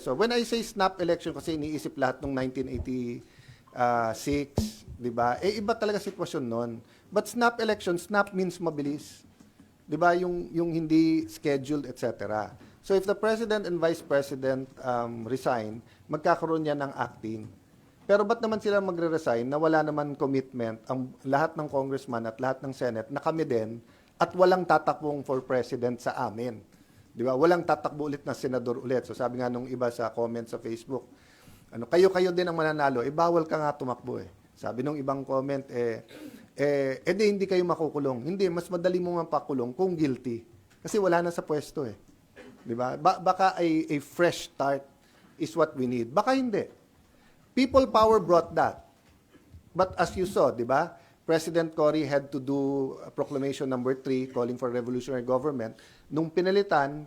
So when I say snap election, kasi iniisip lahat nung 1986, di ba? Eh iba talaga sitwasyon nun. But snap election, snap means mabilis. Di ba? Yung hindi scheduled, etc. So if the president and vice president resign, magkakaroon yan ng acting. Pero ba't naman sila magre-resign na wala naman commitment ang lahat ng congressman at lahat ng senate na kami din at walang tatakbong for president sa amin? Di ba? Walang tatakbo ulit na senador ulit. So sabi nga nung iba sa comment sa Facebook, kayo din ang mananalo, bawal ka nga tumakbo eh. Sabi nung ibang comment, di hindi kayo makukulong. Hindi, mas madali mo mapakulong kung guilty. Kasi wala na sa pwesto eh. Di ba? Baka a fresh start is what we need. Baka hindi. People power brought that. But as you saw, di ba? President Cory had to do proclamation number 3 calling for revolutionary government. Nung pinalitan,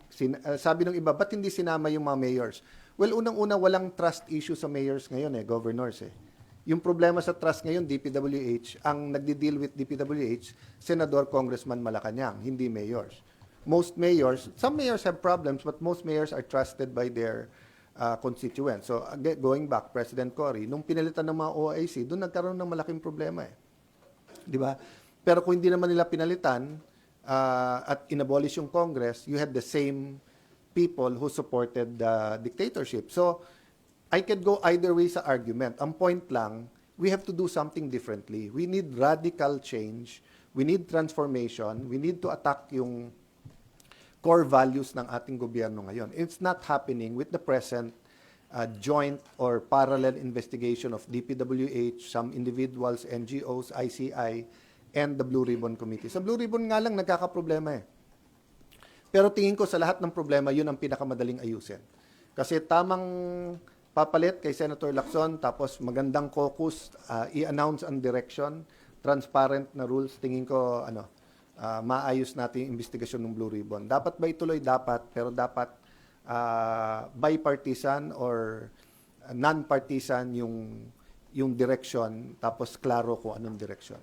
sabi ng iba, ba't hindi sinama yung mga mayors? Well, unang-una, walang trust issue sa mayors ngayon governors eh. Yung problema sa trust ngayon, DPWH, ang nagdi-deal with DPWH, Senador, Congressman Malacanang, hindi mayors. Most mayors, some mayors have problems, but most mayors are trusted by their constituents. So, going back, President Cory, nung pinalitan ng mga OIC, doon nagkaroon ng malaking problema eh. Di ba? Pero kung hindi naman nila pinalitan at inabolish yung Congress, you had the same people who supported the dictatorship. So, I could go either way sa argument. Ang point lang, we have to do something differently. We need radical change. We need transformation. We need to attack yung core values ng ating gobyerno ngayon. It's not happening with the present joint or parallel investigation of DPWH, some individuals, NGOs, ICI, and the Blue Ribbon Committee. Sa Blue Ribbon nga lang nagkakaproblema eh. Pero tingin ko sa lahat ng problema, yun ang pinakamadaling ayusin. Kasi tamang papalit kay Senator Lacson, tapos magandang caucus, i-announce ang direction, transparent na rules, tingin ko maayos natin yung investigasyon ng Blue Ribbon. Dapat ba ituloy? Dapat, pero dapat bipartisan or non-partisan yung direction, tapos klaro kung anong direction.